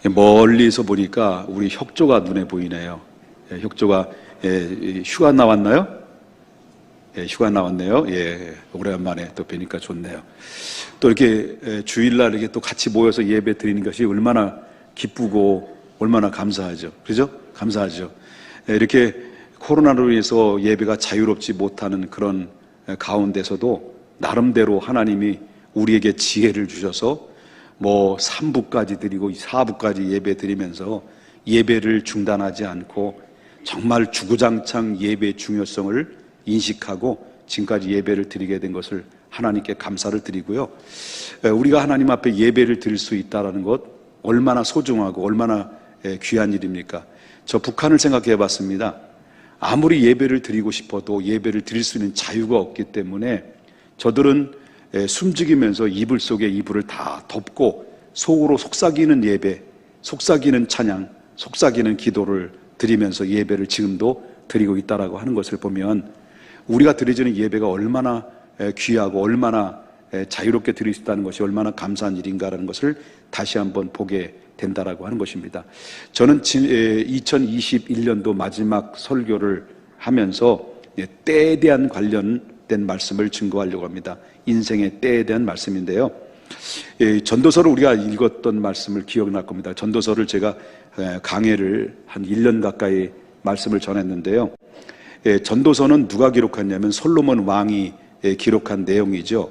멀리서 보니까 우리 혁조가 눈에 보이네요. 혁조가 휴가 나왔나요? 휴가 나왔네요. 오랜만에 또 뵈니까 좋네요. 또 이렇게 주일날 이렇게 또 같이 모여서 예배 드리는 것이 얼마나 기쁘고 얼마나 감사하죠. 그죠? 감사하죠. 이렇게 코로나로 인해서 예배가 자유롭지 못하는 그런 가운데서도 나름대로 하나님이 우리에게 지혜를 주셔서 3부까지 드리고 4부까지 예배 드리면서 예배를 중단하지 않고 정말 주구장창 예배의 중요성을 인식하고 지금까지 예배를 드리게 된 것을 하나님께 감사를 드리고요. 우리가 하나님 앞에 예배를 드릴 수 있다는 것 얼마나 소중하고 얼마나 귀한 일입니까? 저 북한을 생각해 봤습니다. 아무리 예배를 드리고 싶어도 예배를 드릴 수 있는 자유가 없기 때문에 저들은 숨죽이면서 이불 속에 이불을 다 덮고 속으로 속삭이는 예배, 속삭이는 찬양, 속삭이는 기도를 드리면서 예배를 지금도 드리고 있다라고 하는 것을 보면 우리가 드려지는 예배가 얼마나 귀하고 얼마나 자유롭게 드릴 수 있다는 것이 얼마나 감사한 일인가라는 것을 다시 한번 보게 된다라고 하는 것입니다. 저는 2021년도 마지막 설교를 하면서 때에 대한 관련된 말씀을 증거하려고 합니다. 인생의 때에 대한 말씀인데요. 전도서를 우리가 읽었던 말씀을 기억날 겁니다. 전도서를 제가 강해를 한 1년 가까이 말씀을 전했는데요. 전도서는 누가 기록했냐면 솔로몬 왕이 기록한 내용이죠.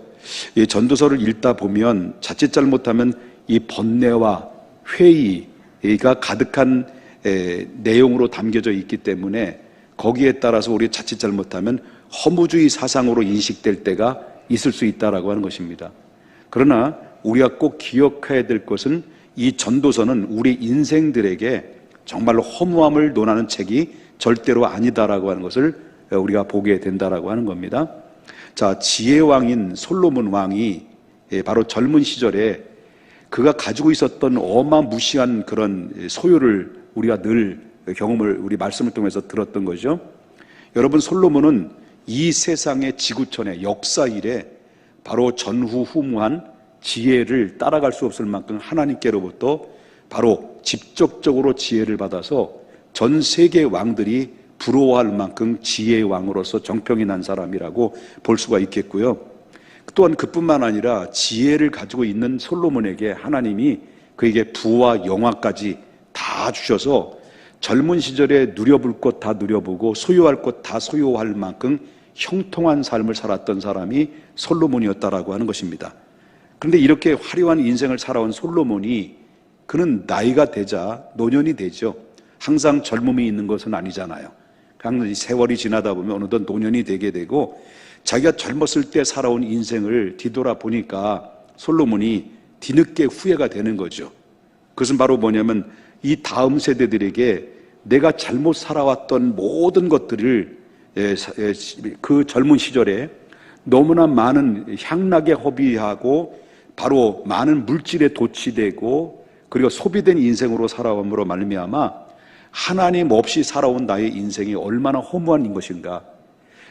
전도서를 읽다 보면 자칫 잘못하면 이 번뇌와 회의가 가득한 내용으로 담겨져 있기 때문에 거기에 따라서 우리 자칫 잘못하면 허무주의 사상으로 인식될 때가 있을 수 있다라고 하는 것입니다. 그러나 우리가 꼭 기억해야 될 것은 이 전도서는 우리 인생들에게 정말로 허무함을 논하는 책이 절대로 아니다라고 하는 것을 우리가 보게 된다라고 하는 겁니다. 자, 지혜왕인 솔로몬 왕이 바로 젊은 시절에 그가 가지고 있었던 어마무시한 그런 소유를 우리가 늘 경험을 우리 말씀을 통해서 들었던 거죠. 여러분, 솔로몬은 이 세상의 지구촌의 역사 일에 바로 전후후무한 지혜를 따라갈 수 없을 만큼 하나님께로부터 바로 직접적으로 지혜를 받아서 전 세계 왕들이 부러워할 만큼 지혜의 왕으로서 정평이 난 사람이라고 볼 수가 있겠고요. 또한 그뿐만 아니라 지혜를 가지고 있는 솔로몬에게 하나님이 그에게 부와 영화까지 다 주셔서 젊은 시절에 누려볼 것 다 누려보고 소유할 것 다 소유할 만큼 형통한 삶을 살았던 사람이 솔로몬이었다라고 하는 것입니다. 그런데 이렇게 화려한 인생을 살아온 솔로몬이 그는 나이가 되자 노년이 되죠. 항상 젊음이 있는 것은 아니잖아요. 항상 세월이 지나다 보면 어느덧 노년이 되게 되고 자기가 젊었을 때 살아온 인생을 뒤돌아보니까 솔로몬이 뒤늦게 후회가 되는 거죠. 그것은 바로 뭐냐면 이 다음 세대들에게 내가 잘못 살아왔던 모든 것들을 그 젊은 시절에 너무나 많은 향락에 허비하고 바로 많은 물질에 도취되고 그리고 소비된 인생으로 살아옴으로 말미암아 하나님 없이 살아온 나의 인생이 얼마나 허무한 것인가.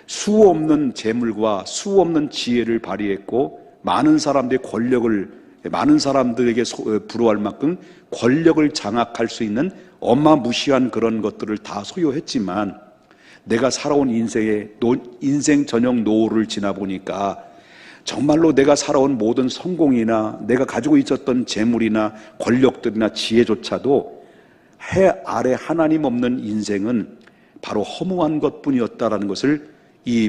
수 없는 재물과 수 없는 지혜를 발휘했고 많은 사람들의 권력을 많은 사람들에게 부러워할 만큼 권력을 장악할 수 있는 어마무시한 그런 것들을 다 소유했지만 내가 살아온 인생 전형 노후를 지나보니까 정말로 내가 살아온 모든 성공이나 내가 가지고 있었던 재물이나 권력들이나 지혜조차도 해 아래 하나님 없는 인생은 바로 허무한 것뿐이었다라는 것을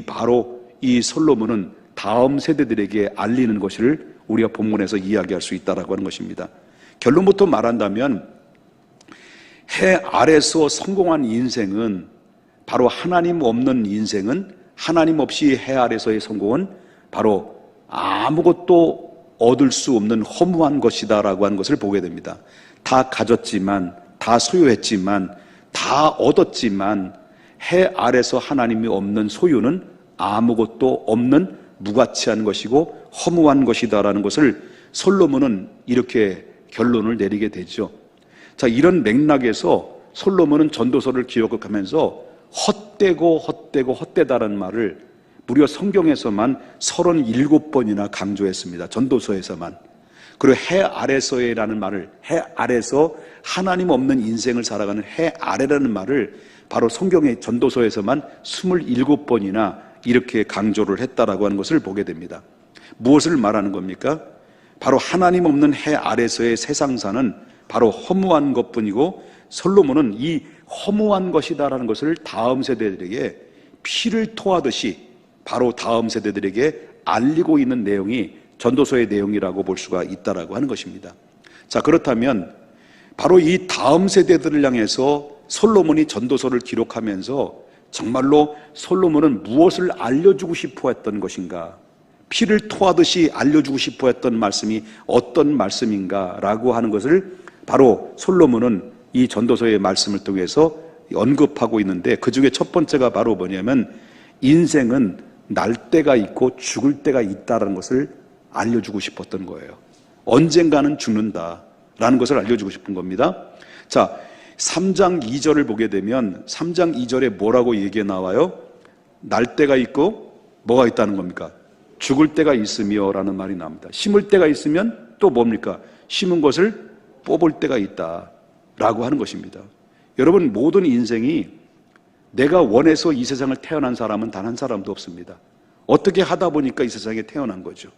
바로 이 솔로몬은 다음 세대들에게 알리는 것을 우리가 본문에서 이야기할 수 있다라고 하는 것입니다. 결론부터 말한다면 해 아래서 성공한 인생은 바로 하나님 없는 인생은 하나님 없이 해 아래서의 성공은 바로 아무것도 얻을 수 없는 허무한 것이다라고 하는 것을 보게 됩니다. 다 가졌지만 다 소유했지만 다 얻었지만 해 아래서 하나님이 없는 소유는 아무것도 없는 무가치한 것이고 허무한 것이다라는 것을 솔로몬은 이렇게 결론을 내리게 되죠. 자, 이런 맥락에서 솔로몬은 전도서를 기록하면서 헛되다라는 말을 무려 성경에서만 37번이나 강조했습니다. 전도서에서만. 그리고 해 아래서에라는 말을, 해 아래서 하나님 없는 인생을 살아가는 해 아래라는 말을 바로 성경의 전도서에서만 27번이나 이렇게 강조를 했다라고 하는 것을 보게 됩니다. 무엇을 말하는 겁니까? 바로 하나님 없는 해 아래서의 세상사는 바로 허무한 것뿐이고, 솔로몬은 이 허무한 것이다라는 것을 다음 세대들에게 피를 토하듯이 바로 다음 세대들에게 알리고 있는 내용이 전도서의 내용이라고 볼 수가 있다라고 하는 것입니다. 자, 그렇다면 바로 이 다음 세대들을 향해서 솔로몬이 전도서를 기록하면서 정말로 솔로몬은 무엇을 알려주고 싶어 했던 것인가, 피를 토하듯이 알려주고 싶어 했던 말씀이 어떤 말씀인가라고 하는 것을 바로 솔로몬은 이 전도서의 말씀을 통해서 언급하고 있는데, 그 중에 첫 번째가 바로 뭐냐면 인생은 날 때가 있고 죽을 때가 있다는 것을 알려주고 싶었던 거예요. 언젠가는 죽는다라는 것을 알려주고 싶은 겁니다. 자, 3장 2절을 보게 되면 3장 2절에 뭐라고 얘기가 나와요? 날 때가 있고 뭐가 있다는 겁니까? 죽을 때가 있으며 라는 말이 나옵니다. 심을 때가 있으면 또 뭡니까? 심은 것을 뽑을 때가 있다 라고 하는 것입니다. 여러분, 모든 인생이 내가 원해서 이 세상을 태어난 사람은 단 한 사람도 없습니다. 어떻게 하다 보니까 이 세상에 태어난 거죠.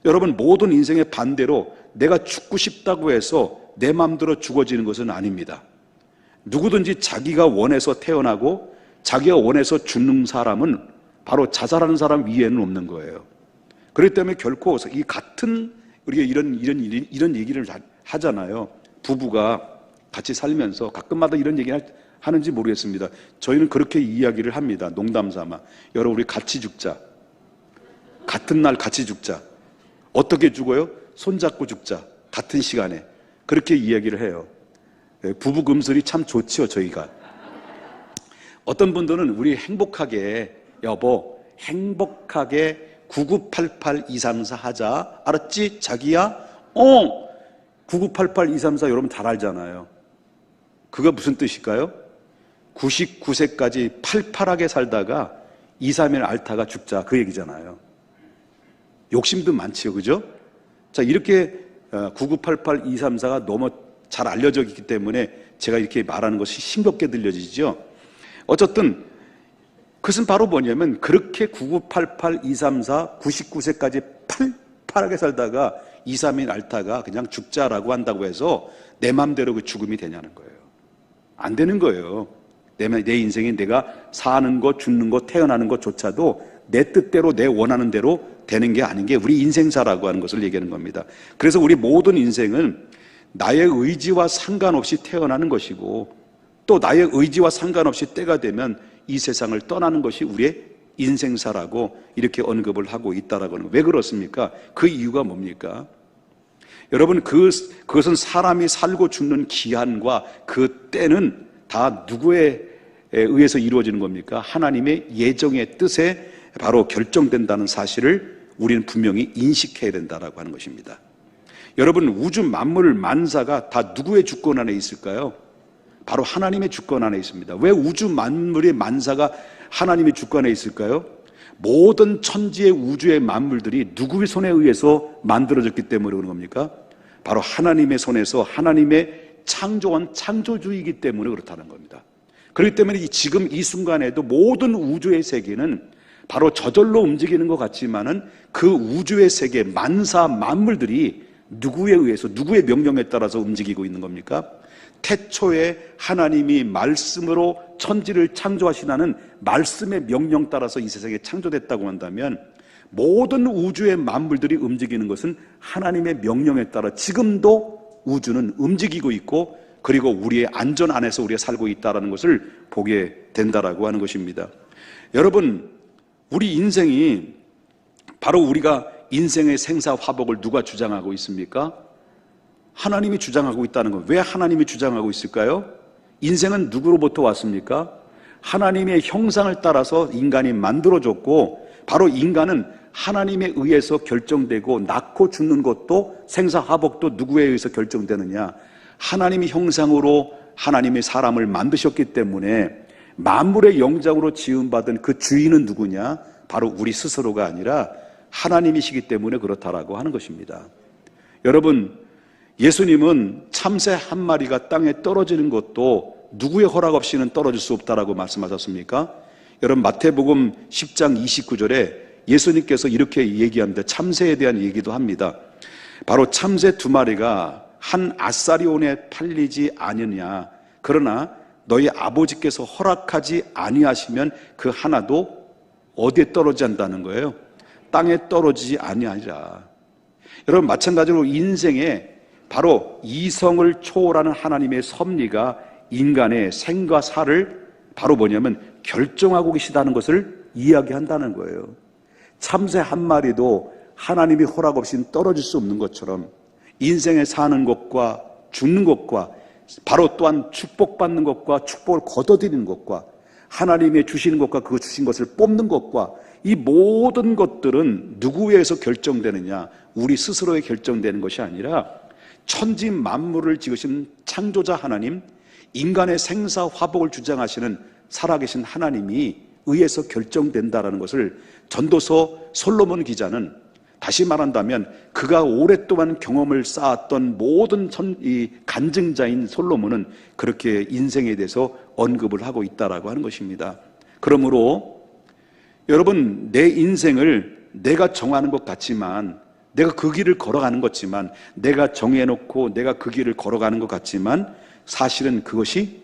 여러분, 모든 인생의 반대로 내가 죽고 싶다고 해서 내 마음대로 죽어지는 것은 아닙니다. 누구든지 자기가 원해서 태어나고 자기가 원해서 죽는 사람은 바로 자살하는 사람 위에는 없는 거예요. 그렇기 때문에 결코 이 같은, 우리가 이런 얘기를 하잖아요. 부부가 같이 살면서 가끔마다 이런 얘기를 하는지 모르겠습니다. 저희는 그렇게 이야기를 합니다. 농담 삼아. 여러분, 우리 같이 죽자. 같은 날 같이 죽자. 어떻게 죽어요? 손잡고 죽자. 같은 시간에. 그렇게 이야기를 해요. 부부 금슬이 참 좋지요, 저희가. 어떤 분들은 우리 행복하게, 여보, 행복하게 9988234 하자. 알았지? 자기야? 9988234 여러분 잘 알잖아요. 그거 무슨 뜻일까요? 99세까지 팔팔하게 살다가 2, 3일 앓다가 죽자, 그 얘기잖아요. 욕심도 많지요, 그죠? 자, 이렇게 9988234가 너무 잘 알려져 있기 때문에 제가 이렇게 말하는 것이 싱겁게 들려지죠. 어쨌든 그것은 바로 뭐냐면, 그렇게 9988234 99세까지 팔팔하게 살다가 2, 3일 앓다가 그냥 죽자라고 한다고 해서 내 맘대로 그 죽음이 되냐는 거예요. 안 되는 거예요. 내 인생에 내가 사는 것, 죽는 것, 태어나는 것조차도 내 뜻대로, 내 원하는 대로 되는 게 아닌 게 우리 인생사라고 하는 것을 얘기하는 겁니다. 그래서 우리 모든 인생은 나의 의지와 상관없이 태어나는 것이고, 또 나의 의지와 상관없이 때가 되면 이 세상을 떠나는 것이 우리의 인생사라고 이렇게 언급을 하고 있다라고 하는 거예요. 왜 그렇습니까? 그 이유가 뭡니까? 여러분, 그것은 사람이 살고 죽는 기한과 그 때는 다 누구에 의해서 이루어지는 겁니까? 하나님의 예정의 뜻에 바로 결정된다는 사실을 우리는 분명히 인식해야 된다라고 하는 것입니다. 여러분, 우주 만물 만사가 다 누구의 주권 안에 있을까요? 바로 하나님의 주권 안에 있습니다. 왜 우주 만물의 만사가 하나님의 주권 안에 있을까요? 모든 천지의 우주의 만물들이 누구의 손에 의해서 만들어졌기 때문에 그런 겁니까? 바로 하나님의 손에서, 하나님의 창조원, 창조주이기 때문에 그렇다는 겁니다. 그렇기 때문에 지금 이 순간에도 모든 우주의 세계는 바로 저절로 움직이는 것 같지만은 그 우주의 세계 만사 만물들이 누구에 의해서, 누구의 명령에 따라서 움직이고 있는 겁니까? 태초에 하나님이 말씀으로 천지를 창조하시라는 말씀의 명령 따라서 이 세상에 창조됐다고 한다면, 모든 우주의 만물들이 움직이는 것은 하나님의 명령에 따라 지금도 우주는 움직이고 있고, 그리고 우리의 안전 안에서 우리가 살고 있다는 것을 보게 된다라고 하는 것입니다. 여러분, 우리 인생이, 바로 우리가 인생의 생사화복을 누가 주장하고 있습니까? 하나님이 주장하고 있다는 것. 왜 하나님이 주장하고 있을까요? 인생은 누구로부터 왔습니까? 하나님의 형상을 따라서 인간이 만들어졌고, 바로 인간은 하나님에 의해서 결정되고, 낳고 죽는 것도, 생사화복도 누구에 의해서 결정되느냐? 하나님의 형상으로 하나님의 사람을 만드셨기 때문에 만물의 영장으로 지음받은 그 주인은 누구냐? 바로 우리 스스로가 아니라 하나님이시기 때문에 그렇다라고 하는 것입니다. 여러분, 예수님은 참새 한 마리가 땅에 떨어지는 것도 누구의 허락 없이는 떨어질 수 없다라고 말씀하셨습니까? 여러분, 마태복음 10장 29절에 예수님께서 이렇게 얘기합니다. 참새에 대한 얘기도 합니다. 바로 참새 두 마리가 한 아사리온에 팔리지 아니냐. 그러나 너희 아버지께서 허락하지 아니하시면 그 하나도 어디에 떨어지지 않는다는 거예요? 땅에 떨어지지 아니하리라. 여러분, 마찬가지로 인생에 바로 이성을 초월하는 하나님의 섭리가 인간의 생과 사를 바로 뭐냐면 결정하고 계시다는 것을 이야기한다는 거예요. 참새 한 마리도 하나님이 허락 없이는 떨어질 수 없는 것처럼 인생에 사는 것과 죽는 것과 바로 또한 축복받는 것과 축복을 거둬들이는 것과 하나님의 주시는 것과 그 주신 것을 뽑는 것과 이 모든 것들은 누구에 의해서 결정되느냐? 우리 스스로에 결정되는 것이 아니라 천지 만물을 지으신 창조자 하나님, 인간의 생사 화복을 주장하시는 살아계신 하나님이 의해서 결정된다라는 것을 전도서 솔로몬 기자는, 다시 말한다면 그가 오랫동안 경험을 쌓았던 모든 이 간증자인 솔로몬은 그렇게 인생에 대해서 언급을 하고 있다라고 하는 것입니다. 그러므로 여러분, 내 인생을 내가 정하는 것 같지만, 내가 그 길을 걸어가는 것지만, 내가 정해놓고 내가 그 길을 걸어가는 것 같지만 사실은 그것이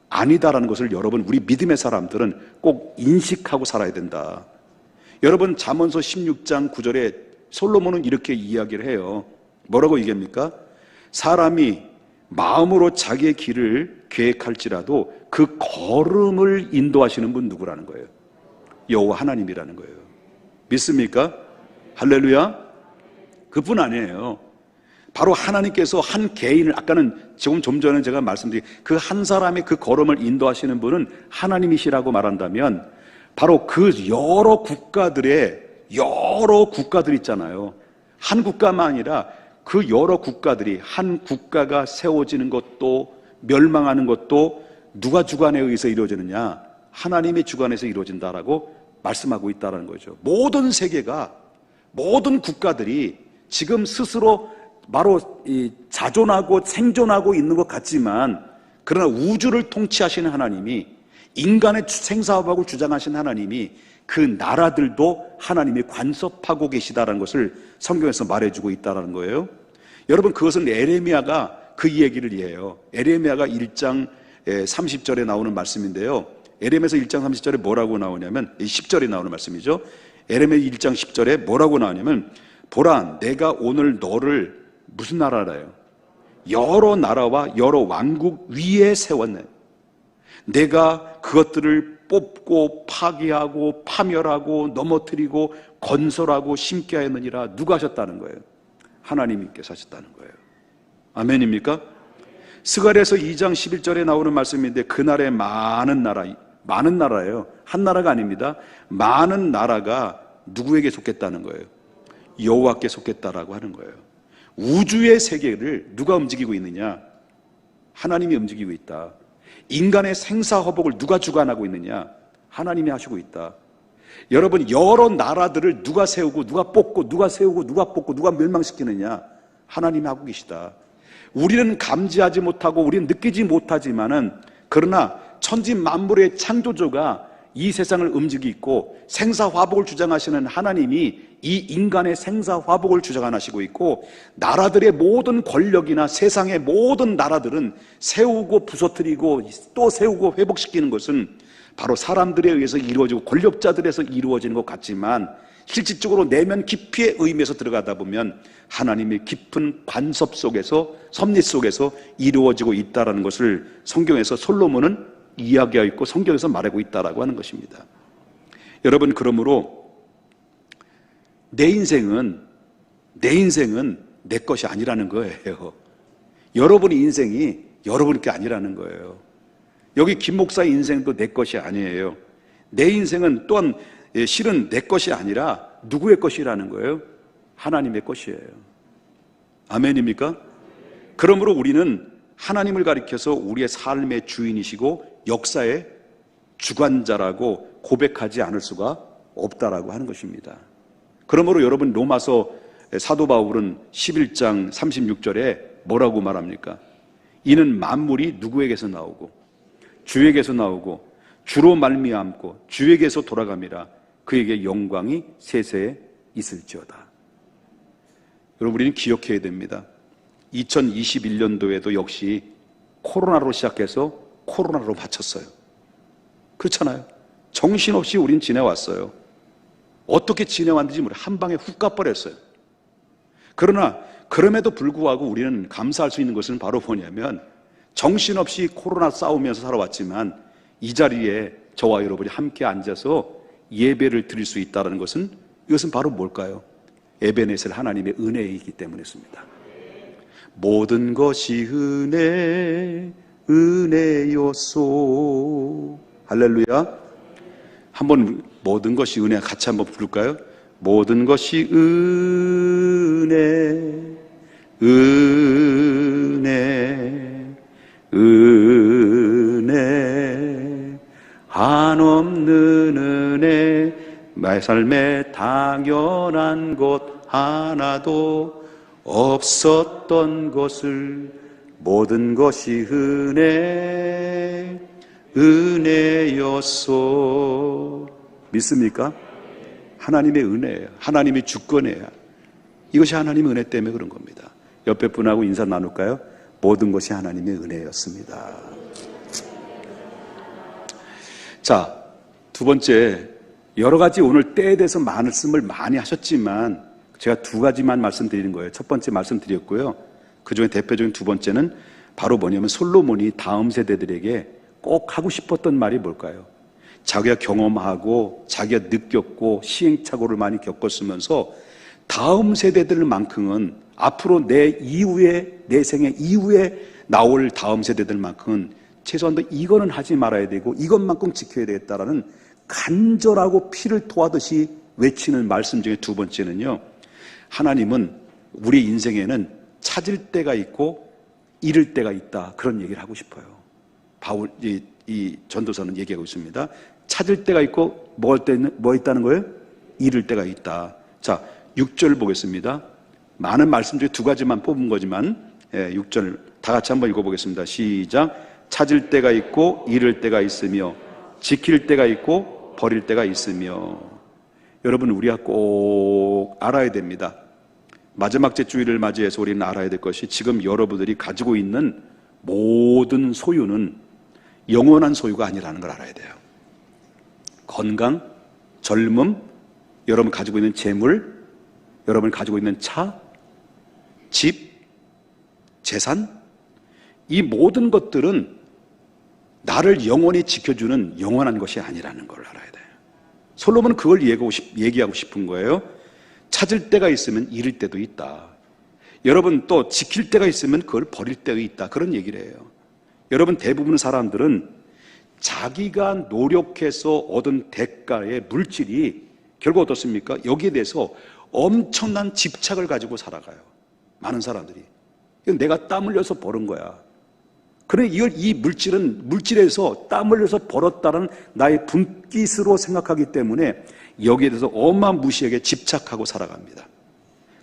아니다라는 것을 여러분, 우리 믿음의 사람들은 꼭 인식하고 살아야 된다. 여러분, 잠언서 16장 9절에 솔로몬은 이렇게 이야기를 해요. 뭐라고 얘기합니까? 사람이 마음으로 자기의 길을 계획할지라도 그 걸음을 인도하시는 분 누구라는 거예요? 여호와 하나님이라는 거예요. 믿습니까? 할렐루야. 그뿐 아니에요. 바로 하나님께서 한 개인을, 아까는 좀 전에 제가 말씀드린 그 한 사람의 그 걸음을 인도하시는 분은 하나님이시라고 말한다면, 바로 그 여러 국가들 있잖아요. 한 국가만 아니라 그 여러 국가들이, 한 국가가 세워지는 것도 멸망하는 것도 누가 주관에 의해서 이루어지느냐? 하나님의 주관에서 이루어진다라고 말씀하고 있다는 거죠. 모든 세계가, 모든 국가들이 지금 스스로 바로 자존하고 생존하고 있는 것 같지만, 그러나 우주를 통치하시는 하나님이, 인간의 생사화복을 주장하신 하나님이 그 나라들도 하나님이 간섭하고 계시다는 것을 성경에서 말해주고 있다는 거예요. 여러분, 그것은 에레미야가 그 얘기를 해요. 에레미야가 1장 30절에 나오는 말씀인데요. 에레미야서 1장 30절에 뭐라고 나오냐면, 10절에 나오는 말씀이죠. 에레미야 1장 10절에 뭐라고 나오냐면, 보라, 내가 오늘 너를 무슨 나라라요? 여러 나라와 여러 왕국 위에 세웠네. 내가 그것들을 뽑고 파괴하고 파멸하고 넘어뜨리고 건설하고 심게 하였느니라. 누가 하셨다는 거예요? 하나님께서 하셨다는 거예요. 아멘입니까? 스가랴서 2장 11절에 나오는 말씀인데, 그날에 많은 나라예요. 한 나라가 아닙니다. 많은 나라가 누구에게 속했다는 거예요? 여호와께 속했다라고 하는 거예요. 우주의 세계를 누가 움직이고 있느냐? 하나님이 움직이고 있다. 인간의 생사화복을 누가 주관하고 있느냐? 하나님이 하시고 있다. 여러분, 여러 나라들을 누가 세우고 누가 뽑고 누가 세우고 누가 뽑고 누가 멸망시키느냐? 하나님이 하고 계시다. 우리는 감지하지 못하고 우리는 느끼지 못하지만은, 그러나 천지 만물의 창조주가 이 세상을 움직이고 있고 생사화복을 주장하시는 하나님이 이 인간의 생사화복을 주장하시고 있고, 나라들의 모든 권력이나 세상의 모든 나라들은 세우고 부서뜨리고 또 세우고 회복시키는 것은 바로 사람들에 의해서 이루어지고 권력자들에서 이루어지는 것 같지만, 실질적으로 내면 깊이의 의미에서 들어가다 보면 하나님의 깊은 간섭 속에서, 섭리 속에서 이루어지고 있다는 것을 성경에서 솔로몬은 이야기하고 있고 성경에서 말하고 있다라고 하는 것입니다. 여러분, 그러므로 내 인생은 내 것이 아니라는 거예요. 여러분의 인생이 여러분 게 아니라는 거예요. 여기 김 목사의 인생도 내 것이 아니에요. 내 인생은 또한 실은 내 것이 아니라 누구의 것이라는 거예요? 하나님의 것이에요. 아멘입니까? 그러므로 우리는 하나님을 가리켜서 우리의 삶의 주인이시고 역사의 주관자라고 고백하지 않을 수가 없다라고 하는 것입니다. 그러므로 여러분, 로마서 사도 바울은 11장 36절에 뭐라고 말합니까? 이는 만물이 누구에게서 나오고 주에게서 나오고 주로 말미암고 주에게서 돌아감이라 그에게 영광이 세세에 있을지어다. 여러분, 우리는 기억해야 됩니다. 2021년도에도 역시 코로나로 시작해서 코로나로 마쳤어요. 그렇잖아요. 정신없이 우린 지내왔어요. 어떻게 지내왔는지 모르겠어요. 한 방에 훅 가버렸어요. 그러나 그럼에도 불구하고 우리는 감사할 수 있는 것은 바로 뭐냐면, 정신없이 코로나 싸우면서 살아왔지만 이 자리에 저와 여러분이 함께 앉아서 예배를 드릴 수 있다는 것은, 이것은 바로 뭘까요? 에베네셀 하나님의 은혜이기 때문이었습니다. 모든 것이 은혜였소. 할렐루야. 한번 모든 것이 은혜 같이 한번 부를까요? 모든 것이 은혜 한없는 은혜, 나의 삶에 당연한 것 하나도 없었던 것을 모든 것이 은혜였소. 믿습니까? 하나님의 은혜예요. 하나님의 주권이에요. 이것이 하나님의 은혜 때문에 그런 겁니다. 옆에 분하고 인사 나눌까요? 모든 것이 하나님의 은혜였습니다. 자, 두 번째, 여러 가지 오늘 때에 대해서 말씀을 많이 하셨지만 제가 두 가지만 말씀드리는 거예요. 첫 번째 말씀드렸고요. 그 중에 대표적인 두 번째는 바로 뭐냐면, 솔로몬이 다음 세대들에게 꼭 하고 싶었던 말이 뭘까요? 자기가 경험하고 자기가 느꼈고 시행착오를 많이 겪었으면서 다음 세대들만큼은, 앞으로 내 이후에, 내 생애 이후에 나올 다음 세대들만큼은 최소한도 이거는 하지 말아야 되고 이것만큼 지켜야 되겠다라는 간절하고 피를 토하듯이 외치는 말씀 중에 두 번째는요, 하나님은 우리 인생에는 찾을 때가 있고 잃을 때가 있다, 그런 얘기를 하고 싶어요. 바울, 이 전도서는 얘기하고 있습니다. 찾을 때가 있고 뭐 있다는 거예요? 잃을 때가 있다. 자, 6절 보겠습니다. 많은 말씀 중에 두 가지만 뽑은 거지만 6절 다 같이 한번 읽어보겠습니다. 시작. 찾을 때가 있고 잃을 때가 있으며 지킬 때가 있고 버릴 때가 있으며. 여러분, 우리가 꼭 알아야 됩니다. 마지막 주일을 맞이해서 우리는 알아야 될 것이, 지금 여러분들이 가지고 있는 모든 소유는 영원한 소유가 아니라는 걸 알아야 돼요. 건강, 젊음, 여러분 가지고 있는 재물, 여러분 가지고 있는 차, 집, 재산, 이 모든 것들은 나를 영원히 지켜주는 영원한 것이 아니라는 걸 알아야 돼요. 솔로몬은 그걸 얘기하고 싶은 거예요. 찾을 때가 있으면 잃을 때도 있다. 여러분, 또 지킬 때가 있으면 그걸 버릴 때도 있다, 그런 얘기를 해요. 여러분, 대부분 사람들은 자기가 노력해서 얻은 대가의 물질이 결국 어떻습니까? 여기에 대해서 엄청난 집착을 가지고 살아가요. 많은 사람들이. 내가 땀 흘려서 버는 거야. 그래, 이 물질에서 땀 흘려서 벌었다는 나의 분깃으로 생각하기 때문에 여기에 대해서 어마무시하게 집착하고 살아갑니다.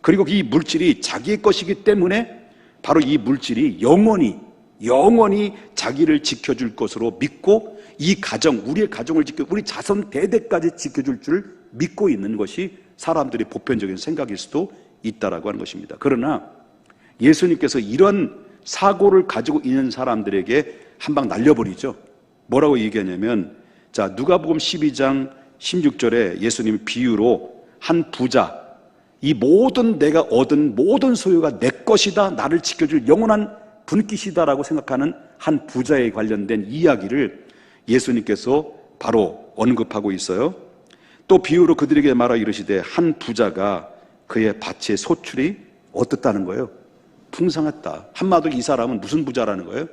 그리고 이 물질이 자기의 것이기 때문에 바로 이 물질이 영원히 자기를 지켜줄 것으로 믿고, 이 가정, 우리의 가정을 우리 자손 대대까지 지켜줄 줄 믿고 있는 것이 사람들의 보편적인 생각일 수도 있다라고 하는 것입니다. 그러나 예수님께서 이런 사고를 가지고 있는 사람들에게 한 방 날려버리죠. 뭐라고 얘기하냐면, 자, 누가복음 12장 16절에 예수님이 비유로 한 부자, 이 모든 내가 얻은 모든 소유가 내 것이다, 나를 지켜줄 영원한 분깃이다라고 생각하는 한 부자에 관련된 이야기를 예수님께서 바로 언급하고 있어요. 또 비유로 그들에게 말하 이르시되, 한 부자가 그의 밭의 소출이 어떻다는 거예요? 풍성했다. 한마디로 이 사람은 무슨 부자라는 거예요?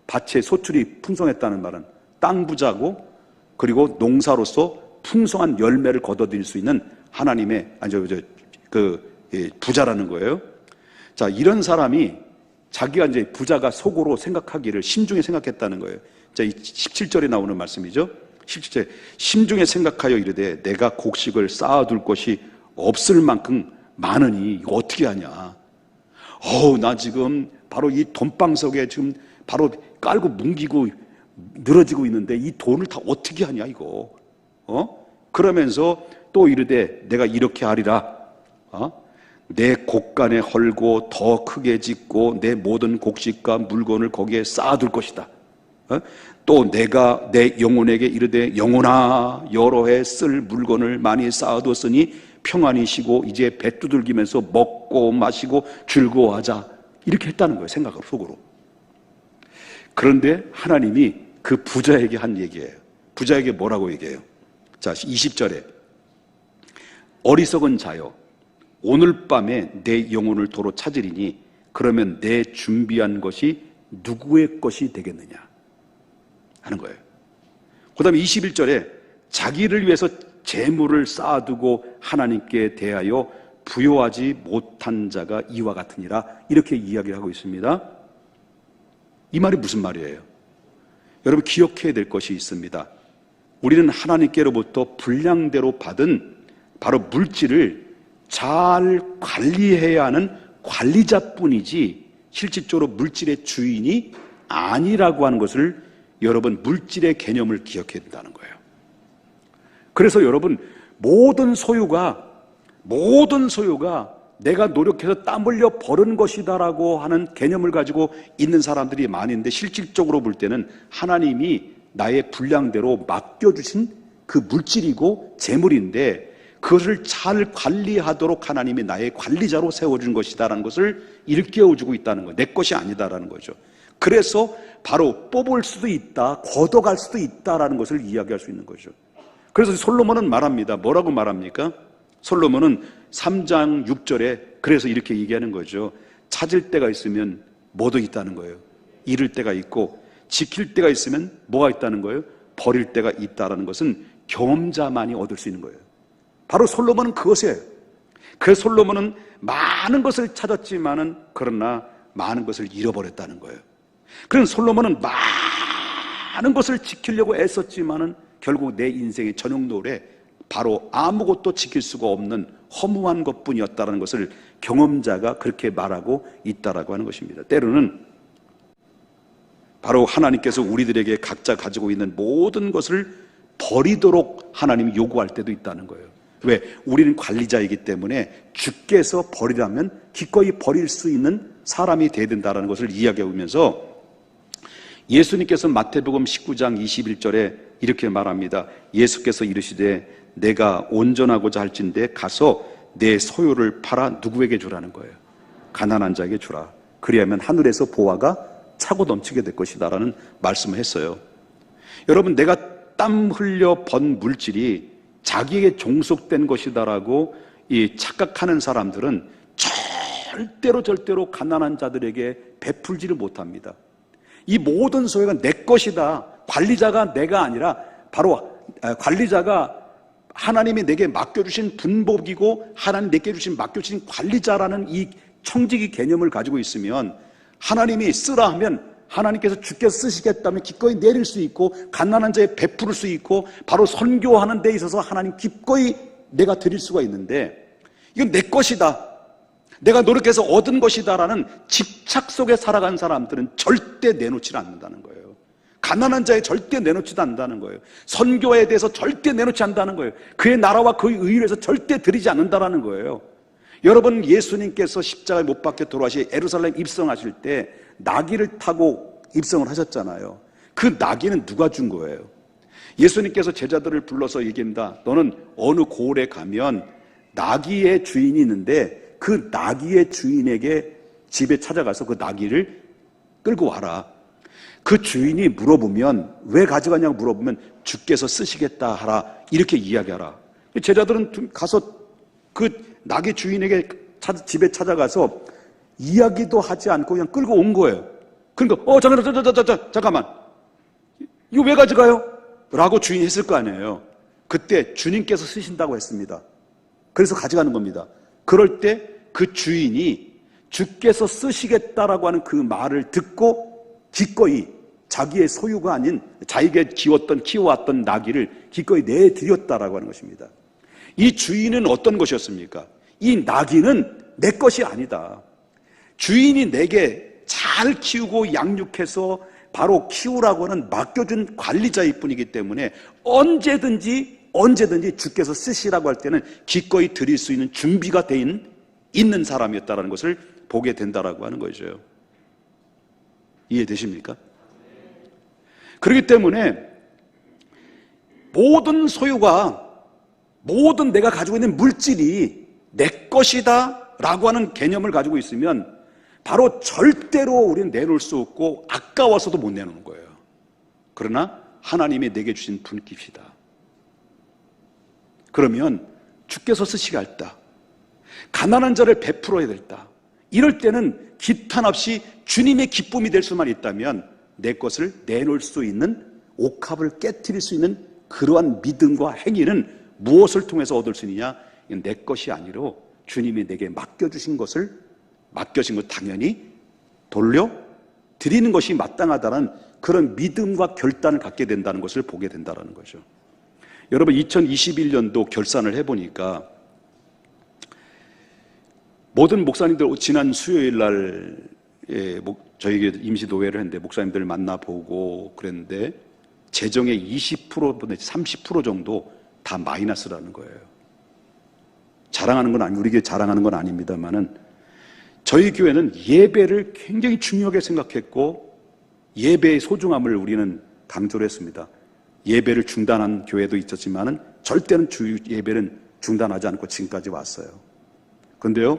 밭의 소출이 풍성했다는 말은 땅 부자고, 그리고 농사로서 풍성한 열매를 거둬들일 수 있는 하나님의 부자라는 거예요. 자, 이런 사람이 자기가 이제 부자가 속으로 생각하기를 심중에 생각했다는 거예요. 자, 이 17절에 나오는 말씀이죠. 17절, 심중에 생각하여 이르되 내가 곡식을 쌓아둘 곳이 없을 만큼 많으니 이거 어떻게 하냐. 나 지금 바로 이 돈방석에 지금 바로 깔고 뭉기고 늘어지고 있는데 이 돈을 다 어떻게 하냐 이거. 그러면서 또 이르되 내가 이렇게 하리라. 내 곡간에 헐고 더 크게 짓고 내 모든 곡식과 물건을 거기에 쌓아둘 것이다. 또 내가 내 영혼에게 이르되 영혼아 여러 해 쓸 물건을 많이 쌓아뒀으니 평안히 쉬고 이제 배 두들기면서 먹고 마시고 즐거워하자. 이렇게 했다는 거예요. 생각으로 속으로. 그런데 하나님이 그 부자에게 한 얘기예요. 부자에게 뭐라고 얘기해요? 자, 20절에 어리석은 자여 오늘 밤에 내 영혼을 도로 찾으리니 그러면 내 준비한 것이 누구의 것이 되겠느냐 하는 거예요. 그 다음에 21절에 자기를 위해서 재물을 쌓아두고 하나님께 대하여 부요하지 못한 자가 이와 같으니라 이렇게 이야기를 하고 있습니다. 이 말이 무슨 말이에요? 여러분 기억해야 될 것이 있습니다. 우리는 하나님께로부터 분량대로 받은 바로 물질을 잘 관리해야 하는 관리자뿐이지 실질적으로 물질의 주인이 아니라고 하는 것을 여러분 물질의 개념을 기억해야 된다는 거예요. 그래서 여러분 모든 소유가 내가 노력해서 땀 흘려 버는 것이다라고 하는 개념을 가지고 있는 사람들이 많이 있는데 실질적으로 볼 때는 하나님이 나의 분량대로 맡겨주신 그 물질이고 재물인데 그것을 잘 관리하도록 하나님이 나의 관리자로 세워준 것이다라는 것을 일깨워주고 있다는 거예요. 내 것이 아니다라는 거죠. 그래서 바로 뽑을 수도 있다, 걷어갈 수도 있다라는 것을 이야기할 수 있는 거죠. 그래서 솔로몬은 말합니다. 뭐라고 말합니까? 솔로몬은 3장 6절에 그래서 이렇게 얘기하는 거죠. 찾을 때가 있으면 뭐도 있다는 거예요. 잃을 때가 있고 지킬 때가 있으면 뭐가 있다는 거예요? 버릴 때가 있다는 것은 경험자만이 얻을 수 있는 거예요. 바로 솔로몬은 그것이에요. 그래서 솔로몬은 많은 것을 찾았지만은 그러나 많은 것을 잃어버렸다는 거예요. 그래서 솔로몬은 많은 것을 지키려고 애썼지만은 결국 내 인생의 전용노래 바로 아무것도 지킬 수가 없는 허무한 것뿐이었다는 것을 경험자가 그렇게 말하고 있다라고 하는 것입니다. 때로는 바로 하나님께서 우리들에게 각자 가지고 있는 모든 것을 버리도록 하나님이 요구할 때도 있다는 거예요. 왜? 우리는 관리자이기 때문에 주께서 버리라면 기꺼이 버릴 수 있는 사람이 되어야 된다는 것을 이야기하면서 예수님께서 마태복음 19장 21절에 이렇게 말합니다. 예수께서 이르시되 내가 온전하고자 할진대 가서 내 소유를 팔아 누구에게 주라는 거예요? 가난한 자에게 주라. 그리하면 하늘에서 보화가 차고 넘치게 될 것이다 라는 말씀을 했어요. 여러분 내가 땀 흘려 번 물질이 자기에게 종속된 것이다라고 착각하는 사람들은 절대로 가난한 자들에게 베풀지를 못합니다. 이 모든 소유가 내 것이다. 관리자가 내가 아니라 바로 관리자가 하나님이 내게 맡겨주신 분복이고 하나님 내게 맡겨주신 관리자라는 이 청지기 개념을 가지고 있으면 하나님이 쓰라 하면 하나님께서 주께서 쓰시겠다면 기꺼이 내릴 수 있고 가난한 자에 베풀 수 있고 바로 선교하는 데 있어서 하나님 기꺼이 내가 드릴 수가 있는데 이건 내 것이다. 내가 노력해서 얻은 것이다라는 집착 속에 살아간 사람들은 절대 내놓지 않는다는 거예요. 가난한 자에 절대 내놓지도 않는다는 거예요. 선교에 대해서 절대 내놓지 않는다는 거예요. 그의 나라와 그의 의를 위해서 절대 드리지 않는다는 거예요. 여러분 예수님께서 십자가에 못 박혀 돌아가시 예루살렘 입성하실 때 나귀를 타고 입성을 하셨잖아요. 그 나귀는 누가 준 거예요? 예수님께서 제자들을 불러서 얘기합니다. 너는 어느 고을에 가면 나귀의 주인이 있는데 그 나귀의 주인에게 집에 찾아가서 그 나귀를 끌고 와라. 그 주인이 물어보면 왜 가져가냐고 물어보면 주께서 쓰시겠다 하라. 이렇게 이야기하라. 제자들은 가서 그 나귀 주인에게 집에 찾아가서 이야기도 하지 않고 그냥 끌고 온 거예요. 그러니까 잠깐만 이거 왜 가져가요? 라고 주인이 했을 거 아니에요. 그때 주님께서 쓰신다고 했습니다. 그래서 가져가는 겁니다. 그럴 때 그 주인이 주께서 쓰시겠다라고 하는 그 말을 듣고 기꺼이 자기의 소유가 아닌 자기가 키워왔던 나귀를 기꺼이 내드렸다라고 하는 것입니다. 이 주인은 어떤 것이었습니까? 이 나귀는 내 것이 아니다. 주인이 내게 잘 키우고 양육해서 바로 키우라고 하는 맡겨준 관리자일 뿐이기 때문에 언제든지 주께서 쓰시라고 할 때는 기꺼이 드릴 수 있는 준비가 돼 있는 사람이었다는 것을 보게 된다라고 하는 거죠. 이해되십니까? 그렇기 때문에 모든 소유가, 모든 내가 가지고 있는 물질이 내 것이다 라고 하는 개념을 가지고 있으면 바로 절대로 우리는 내놓을 수 없고 아까워서도 못 내놓는 거예요. 그러나 하나님이 내게 주신 분깃이다. 그러면 주께서 쓰시게 할다. 가난한 자를 베풀어야 될다. 이럴 때는 기탄 없이 주님의 기쁨이 될 수만 있다면 내 것을 내놓을 수 있는, 옥합을 깨트릴 수 있는 그러한 믿음과 행위는 무엇을 통해서 얻을 수 있느냐? 이건 내 것이 아니로 주님이 내게 맡겨주신 것을, 맡겨진 것 당연히 돌려드리는 것이 마땅하다는 그런 믿음과 결단을 갖게 된다는 것을 보게 된다는 거죠. 여러분, 2021년도 결산을 해보니까 모든 목사님들 지난 수요일 날 저희 임시 노회를 했는데 목사님들 만나보고 그랬는데 재정의 20% 내지 30% 정도 다 마이너스라는 거예요. 자랑하는 건 아니고, 우리 교회 자랑하는 건 아닙니다만은 저희 교회는 예배를 굉장히 중요하게 생각했고 예배의 소중함을 우리는 강조를 했습니다. 예배를 중단한 교회도 있었지만은 절대는 주 예배는 중단하지 않고 지금까지 왔어요. 그런데요,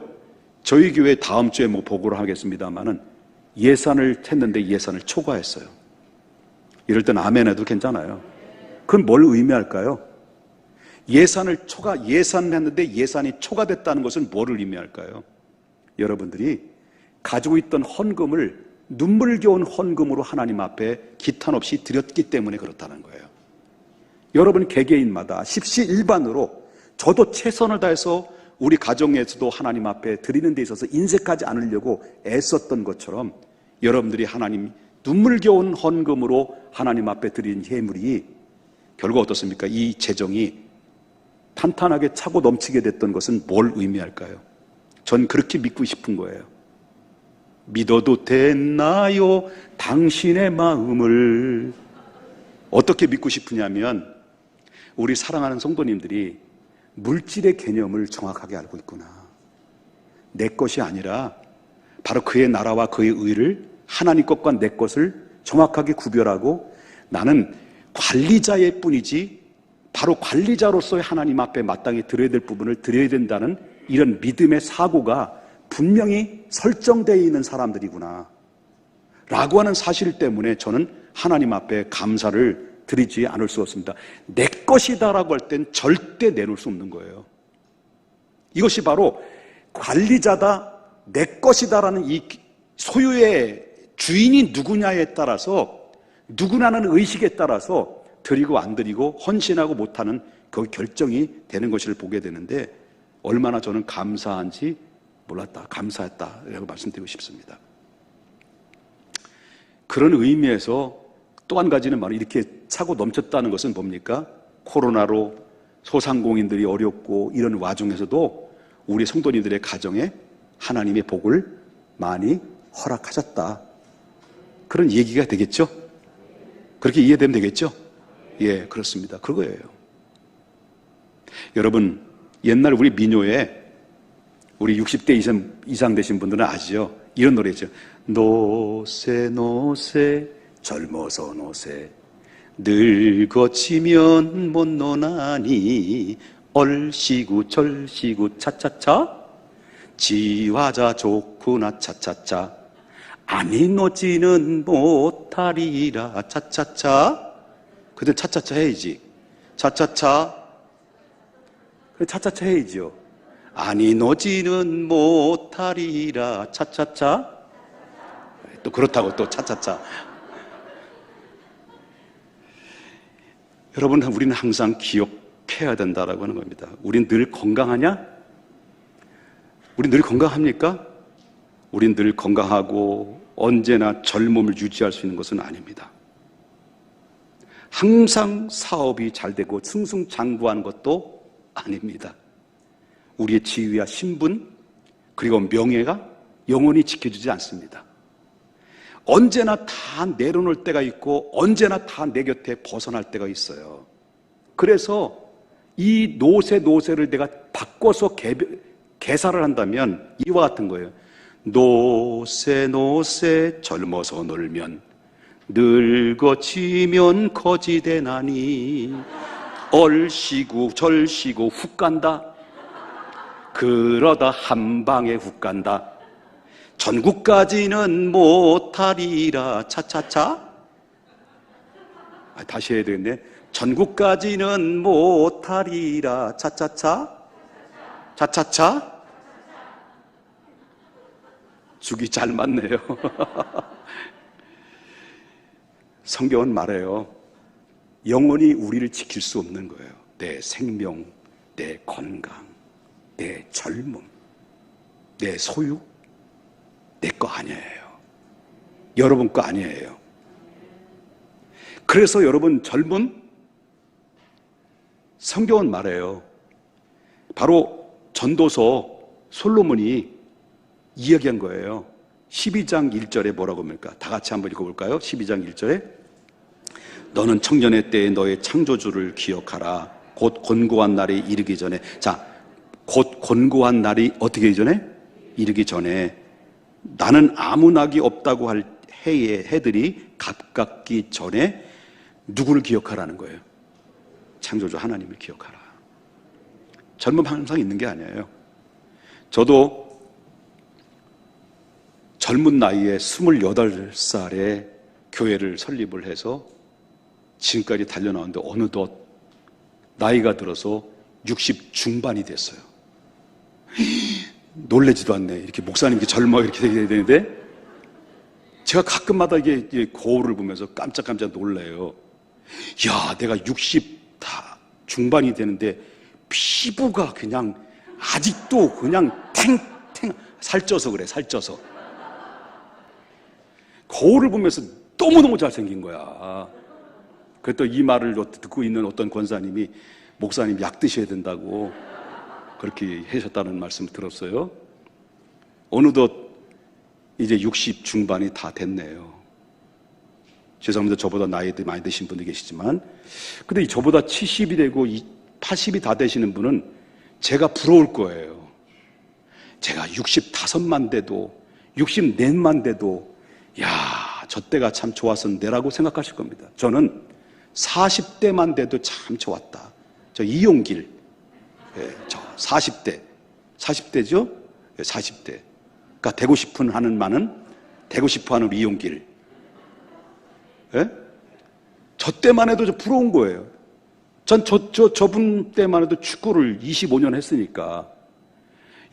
저희 교회 다음 주에 보고를 하겠습니다만은 예산을 했는데 예산을 초과했어요. 이럴 땐 아멘 해도 괜찮아요. 그건 뭘 의미할까요? 예산을 했는데 예산이 초과됐다는 것은 뭐를 의미할까요? 여러분들이 가지고 있던 헌금을 눈물겨운 헌금으로 하나님 앞에 기탄 없이 드렸기 때문에 그렇다는 거예요. 여러분 개개인마다 십시일반으로 저도 최선을 다해서 우리 가정에서도 하나님 앞에 드리는 데 있어서 인색하지 않으려고 애썼던 것처럼 여러분들이 하나님 눈물겨운 헌금으로 하나님 앞에 드린 예물이 결국 어떻습니까? 이 재정이 탄탄하게 차고 넘치게 됐던 것은 뭘 의미할까요? 전 그렇게 믿고 싶은 거예요. 믿어도 됐나요? 당신의 마음을. 어떻게 믿고 싶으냐면 우리 사랑하는 성도님들이 물질의 개념을 정확하게 알고 있구나. 내 것이 아니라 바로 그의 나라와 그의 의를, 하나님 것과 내 것을 정확하게 구별하고 나는 관리자일 뿐이지 바로 관리자로서의 하나님 앞에 마땅히 드려야 될 부분을 드려야 된다는 이런 믿음의 사고가 분명히 설정되어 있는 사람들이구나 라고 하는 사실 때문에 저는 하나님 앞에 감사를 드리지 않을 수 없습니다. 내 것이다 라고 할 땐 절대 내놓을 수 없는 거예요. 이것이 바로 관리자다, 내 것이다라는 이 소유의 주인이 누구냐에 따라서, 누구냐는 의식에 따라서 드리고 안 드리고 헌신하고 못하는 그 결정이 되는 것을 보게 되는데 얼마나 저는 감사한지 몰랐다, 감사했다 라고 말씀드리고 싶습니다. 그런 의미에서 또 한 가지는 바로 이렇게 차고 넘쳤다는 것은 뭡니까? 코로나로 소상공인들이 어렵고 이런 와중에서도 우리 성도님들의 가정에 하나님의 복을 많이 허락하셨다, 그런 얘기가 되겠죠? 그렇게 이해되면 되겠죠? 예, 그렇습니다. 그거예요. 여러분, 옛날 우리 민요에 우리 60대 이상 되신 분들은 아시죠? 이런 노래죠. 노세 노세 젊어서 노세 늙어지면 못 노나니 얼씨구 절씨구 차차차 지화자 좋구나 차차차 아니 노지는 못하리라 차차차. 그때 차차차 해야지. 차차차. 그래 차차차 해야지요. 아니 노지는 못하리라 차차차. 또 그렇다고 또 차차차. 여러분, 우리는 항상 기억해야 된다라고 하는 겁니다. 우린 늘 건강하냐? 우린 늘 건강합니까? 우린 늘 건강하고 언제나 젊음을 유지할 수 있는 것은 아닙니다. 항상 사업이 잘 되고 승승장구하는 것도 아닙니다. 우리의 지위와 신분 그리고 명예가 영원히 지켜주지 않습니다. 언제나 다 내려놓을 때가 있고 언제나 다 내 곁에 벗어날 때가 있어요. 그래서 이 노세를 내가 바꿔서 개사를 한다면 이와 같은 거예요. 노세 젊어서 놀면 늙어지면 거지되나니 얼씨구 절씨구 훅 간다. 그러다 한 방에 훅 간다. 전국까지는 못하리라 차차차. 다시 해야 되겠네. 전국까지는 못하리라 차차차. 차차차. 죽이 잘 맞네요. 성경은 말해요. 영원히 우리를 지킬 수 없는 거예요. 내 생명, 내 건강, 내 젊음, 내 소유, 내 거 아니에요. 여러분 거 아니에요. 그래서 여러분 젊음, 성경은 말해요. 바로 전도서 솔로몬이 이야기한 거예요. 12장 1절에 뭐라고 합니까? 다 같이 한번 읽어볼까요? 12장 1절에 너는 청년의 때에 너의 창조주를 기억하라. 곧 곤고한 날이 이르기 전에. 자, 곧 곤고한 날이 어떻게 하기 전에? 이르기 전에 나는 아무 낙이 없다고 할 해들이 가깝기 전에 누구를 기억하라는 거예요? 창조주 하나님을 기억하라. 젊음 항상 있는 게 아니에요. 저도 젊은 나이에 28살에 교회를 설립을 해서 지금까지 달려나왔는데 어느덧 나이가 들어서 60 중반이 됐어요. 놀래지도 않네. 이렇게 목사님이 젊어 이렇게 돼야 되는데 제가 가끔마다 이게 거울을 보면서 깜짝깜짝 놀래요. 야, 내가 60 다 중반이 되는데 피부가 그냥 아직도 그냥 탱탱 살쪄서 그래. 살쪄서 거울을 보면서 너무너무 잘생긴 거야. 그랬더니 이 말을 듣고 있는 어떤 권사님이 목사님 약 드셔야 된다고 그렇게 하셨다는 말씀을 들었어요. 어느덧 이제 60 중반이 다 됐네요. 죄송합니다. 저보다 나이 많이 드신 분도 계시지만 근데 저보다 70이 되고 80이 다 되시는 분은 제가 부러울 거예요. 제가 65만 돼도 64만 돼도 야, 저 때가 참 좋았었는데라고 생각하실 겁니다. 저는 40대만 돼도 참 좋았다. 저 이용길, 저 40대죠? 40대. 그러니까 되고 싶은 하는 많은 되고 싶어 하는 이용길. 저 때만 해도 저 부러운 거예요. 전 저분 때만 해도 축구를 25년 했으니까.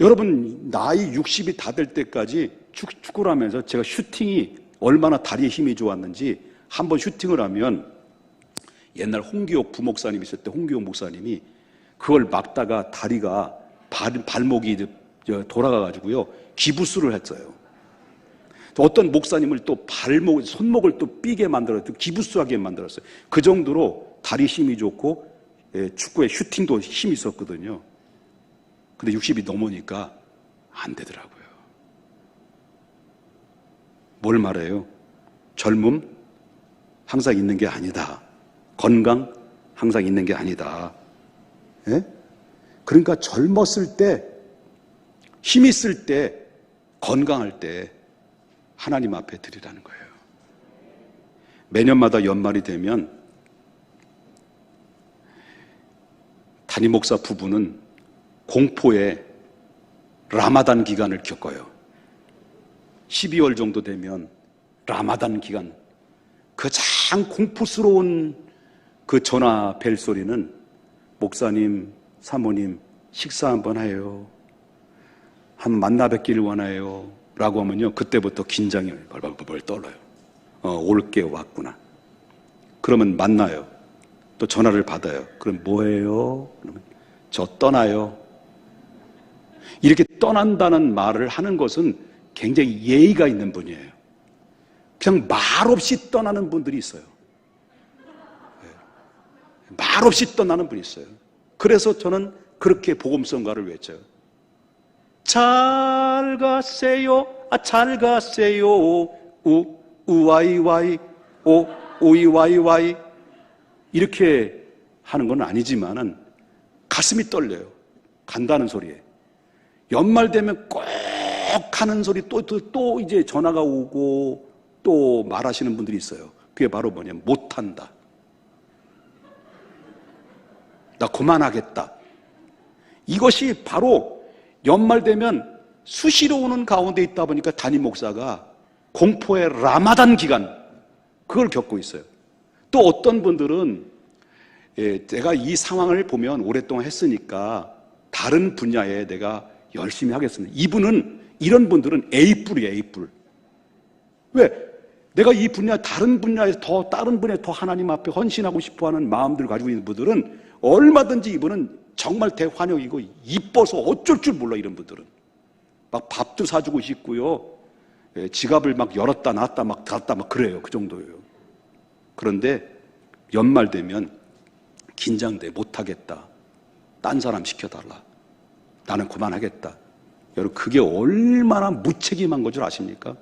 여러분, 나이 60이 다 될 때까지 축구를 하면서 제가 슈팅이 얼마나 다리에 힘이 좋았는지 한번 슈팅을 하면 옛날 홍기옥 부목사님 있을 때 홍기옥 목사님이 그걸 막다가 다리가 발목이 돌아가가지고요 기부스를 했어요. 어떤 목사님을 또 손목을 또 삐게 만들었어요. 기부스하게 만들었어요. 그 정도로 다리 힘이 좋고 축구에 슈팅도 힘이 있었거든요. 근데 60이 넘으니까 안 되더라고요. 뭘 말해요? 젊음 항상 있는 게 아니다. 건강 항상 있는 게 아니다. 그러니까 젊었을 때, 힘 있을 때, 건강할 때 하나님 앞에 드리라는 거예요. 매년마다 연말이 되면 담임 목사 부부는 공포의 라마단 기간을 겪어요. 12월 정도 되면 라마단 기간, 가장 공포스러운 그 전화 벨 소리는 목사님, 사모님 식사 한번 해요. 한번 만나 뵙기를 원해요. 라고 하면요, 그때부터 긴장이 벌벌벌 떨어요. 올게 왔구나. 그러면 만나요. 또 전화를 받아요. 그럼 뭐해요? 그러면 저 떠나요. 이렇게 떠난다는 말을 하는 것은 굉장히 예의가 있는 분이에요. 그냥 말없이 떠나는 분들이 있어요. 말없이 떠나는 분이 있어요. 그래서 저는 그렇게 복음성가를 외쳐요. 잘 가세요, 잘 가세요, 우와이와이, 오이와이와이. 이렇게 하는 건 아니지만은 가슴이 떨려요. 간다는 소리에. 연말 되면 꼭 하는 소리, 또 이제 전화가 오고 또 말하시는 분들이 있어요. 그게 바로 뭐냐면 못한다. 나 그만하겠다. 이것이 바로 연말 되면 수시로 오는 가운데 있다 보니까 담임 목사가 공포의 라마단 기간, 그걸 겪고 있어요. 또 어떤 분들은 내가 이 상황을 보면 오랫동안 했으니까 다른 분야에 내가 열심히 하겠습니다. 이런 분들은 A뿔이에요, A뿔. 왜? 내가 이 분야, 다른 분야에서 다른 분야에 더 하나님 앞에 헌신하고 싶어 하는 마음들을 가지고 있는 분들은 얼마든지 이분은 정말 대환영이고 이뻐서 어쩔 줄 몰라. 이런 분들은 막 밥도 사주고 싶고요, 지갑을 막 열었다 놨다 막 닫았다 막 그래요. 그 정도예요. 그런데 연말 되면 긴장돼. 못하겠다. 딴 사람 시켜달라. 나는 그만하겠다. 여러분, 그게 얼마나 무책임한 것 줄 아십니까?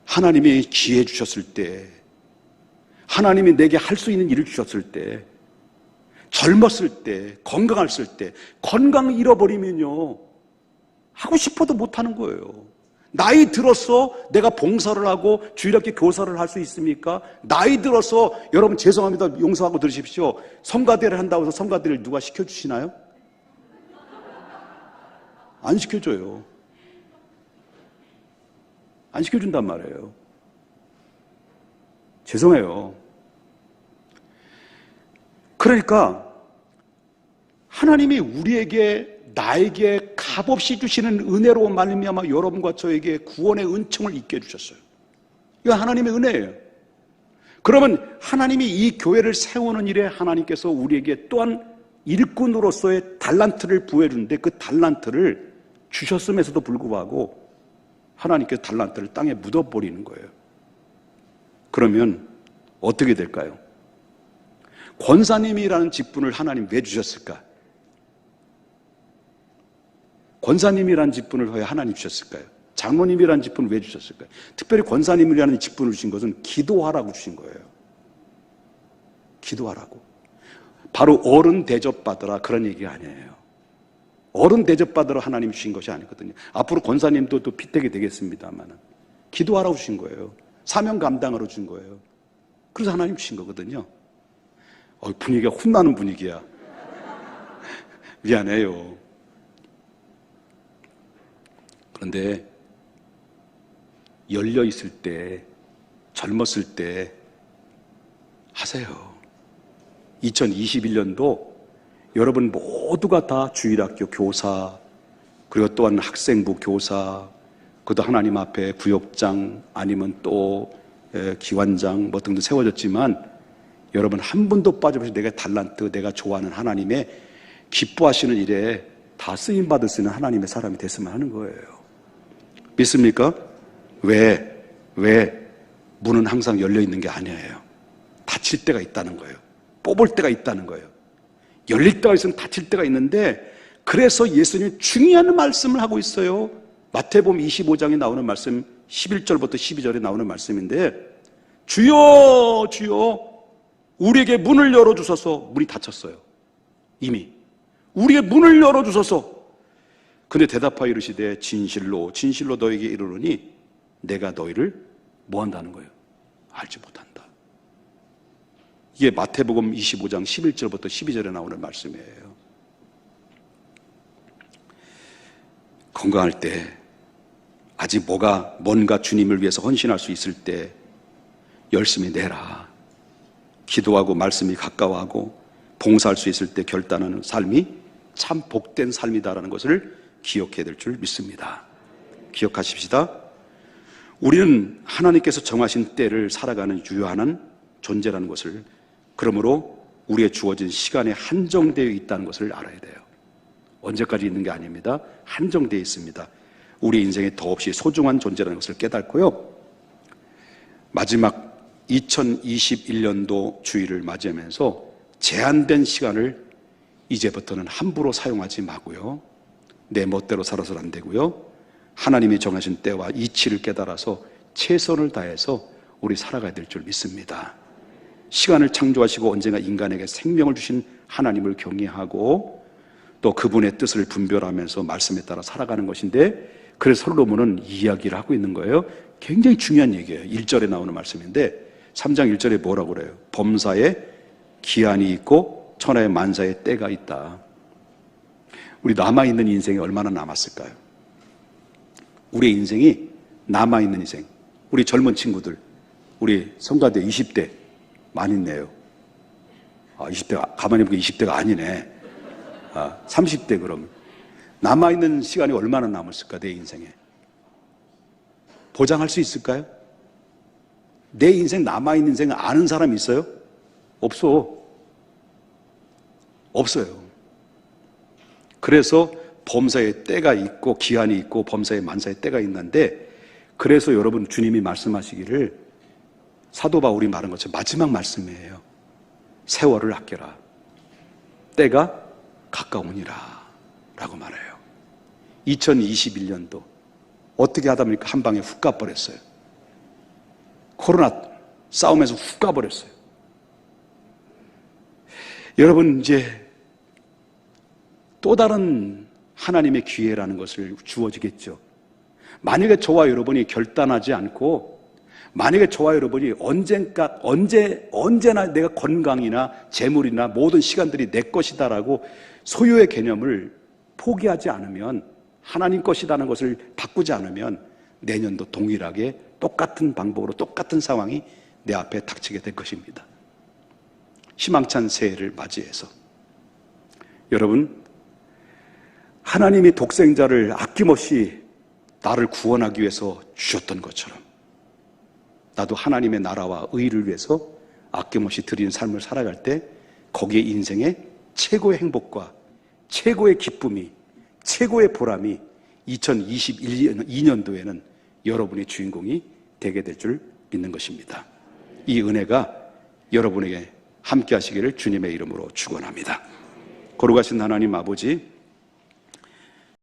하나님이 기회 주셨을 때, 하나님이 내게 할 수 있는 일을 주셨을 때, 젊었을 때, 건강했을 때, 건강 잃어버리면요, 하고 싶어도 못하는 거예요. 나이 들어서 내가 봉사를 하고 주일학교 교사를 할 수 있습니까? 나이 들어서, 여러분 죄송합니다, 용서하고 들으십시오, 성가대를 한다고 해서 성가대를 누가 시켜주시나요? 안 시켜줘요. 안 시켜준단 말이에요. 죄송해요. 그러니까 하나님이 나에게 값없이 주시는 은혜로 말미암아 여러분과 저에게 구원의 은총을 있게 해주셨어요. 이거 하나님의 은혜예요. 그러면 하나님이 이 교회를 세우는 일에 하나님께서 우리에게 또한 일꾼으로서의 달란트를 부여해 주는데, 그 달란트를 주셨음에서도 불구하고 하나님께서 달란트를 땅에 묻어버리는 거예요. 그러면 어떻게 될까요? 권사님이라는 직분을 하나님 왜 주셨을까? 권사님이라는 직분을 왜 하나님 주셨을까요? 장로님이라는 직분을 왜 주셨을까요? 특별히 권사님이라는 직분을 주신 것은 기도하라고 주신 거예요. 기도하라고. 바로 어른 대접받으라, 그런 얘기가 아니에요. 어른 대접받으러 하나님 주신 것이 아니거든요. 앞으로 권사님도 또 피택이 되겠습니다만 기도하라고 주신 거예요. 사명 감당하러 준 거예요. 그래서 하나님 주신 거거든요. 분위기가 혼나는 분위기야. 미안해요. 그런데 열려 있을 때, 젊었을 때 하세요. 2021년도 여러분 모두가 다 주일학교 교사, 그리고 또한 학생부 교사, 그것도 하나님 앞에 구역장 아니면 또 기관장 뭐 등등 세워졌지만, 여러분 한 분도 빠짐없이 내가 달란트, 내가 좋아하는 하나님의 기뻐하시는 일에 다 쓰임받을 수 있는 하나님의 사람이 됐으면 하는 거예요. 믿습니까? 왜 문은 항상 열려 있는 게 아니에요. 닫힐 때가 있다는 거예요. 뽑을 때가 있다는 거예요. 열릴 때가 있으면 닫힐 때가 있는데, 그래서 예수님이 중요한 말씀을 하고 있어요. 마태복음 25장에 나오는 말씀, 11절부터 12절에 나오는 말씀인데, 주여 주여 우리에게 문을 열어주소서. 문이 닫혔어요. 이미 우리에게 문을 열어주소서. 근데 대답하여 이르시되 진실로 진실로 너에게 이르노니 내가 너희를 뭐한다는 거예요? 알지 못한다. 이게 마태복음 25장 11절부터 12절에 나오는 말씀이에요. 건강할 때, 아직 뭔가 주님을 위해서 헌신할 수 있을 때 열심히 내라. 기도하고 말씀이 가까워하고 봉사할 수 있을 때 결단하는 삶이 참 복된 삶이다라는 것을 기억해야 될 줄 믿습니다. 기억하십시다. 우리는 하나님께서 정하신 때를 살아가는 유효한 존재라는 것을, 그러므로 우리의 주어진 시간에 한정되어 있다는 것을 알아야 돼요. 언제까지 있는 게 아닙니다. 한정되어 있습니다. 우리 인생에 더없이 소중한 존재라는 것을 깨닫고요, 마지막 2021년도 주일을 맞이하면서 제한된 시간을 이제부터는 함부로 사용하지 마고요, 내 멋대로 살아서는 안 되고요. 하나님이 정하신 때와 이치를 깨달아서 최선을 다해서 우리 살아가야 될 줄 믿습니다. 시간을 창조하시고 언젠가 인간에게 생명을 주신 하나님을 경외하고 또 그분의 뜻을 분별하면서 말씀에 따라 살아가는 것인데, 그래서 솔로몬은 이야기를 하고 있는 거예요. 굉장히 중요한 얘기예요. 1절에 나오는 말씀인데 3장 1절에 뭐라고 그래요? 범사에 기한이 있고 천하의 만사의 때가 있다. 우리 남아있는 인생이 얼마나 남았을까요? 우리의 인생이 남아있는 인생, 우리 젊은 친구들, 우리 성가대 20대 많이 있네요. 20대가 가만히 보니까 20대가 아니네. 30대 그럼 남아있는 시간이 얼마나 남았을까? 내 인생에 보장할 수 있을까요? 내 인생 남아있는 인생 아는 사람이 있어요? 없어요. 그래서 범사의 때가 있고 기한이 있고 범사의 만사의 때가 있는데, 그래서 여러분 주님이 말씀하시기를 사도 바울이 말한 것처럼 마지막 말씀이에요. 세월을 아껴라. 때가 가까우니라 라고 말해요. 2021년도 어떻게 하다 보니까 한 방에 훅 가버렸어요. 코로나 싸움에서 훅 가버렸어요. 여러분, 이제 또 다른 하나님의 기회라는 것을 주어지겠죠. 만약에 저와 여러분이 결단하지 않고, 만약에 저와 여러분이 언제나 내가 건강이나 재물이나 모든 시간들이 내 것이다라고 소유의 개념을 포기하지 않으면, 하나님 것이라는 것을 바꾸지 않으면 내년도 동일하게 똑같은 방법으로 똑같은 상황이 내 앞에 닥치게 될 것입니다. 희망찬 새해를 맞이해서 여러분, 하나님이 독생자를 아낌없이 나를 구원하기 위해서 주셨던 것처럼 나도 하나님의 나라와 의를 위해서 아낌없이 드리는 삶을 살아갈 때 거기에 인생의 최고의 행복과 최고의 기쁨이, 최고의 보람이 2022년도에는 여러분의 주인공이 되게 될 줄 믿는 것입니다. 이 은혜가 여러분에게 함께 하시기를 주님의 이름으로 축원합니다. 거룩하신 하나님 아버지,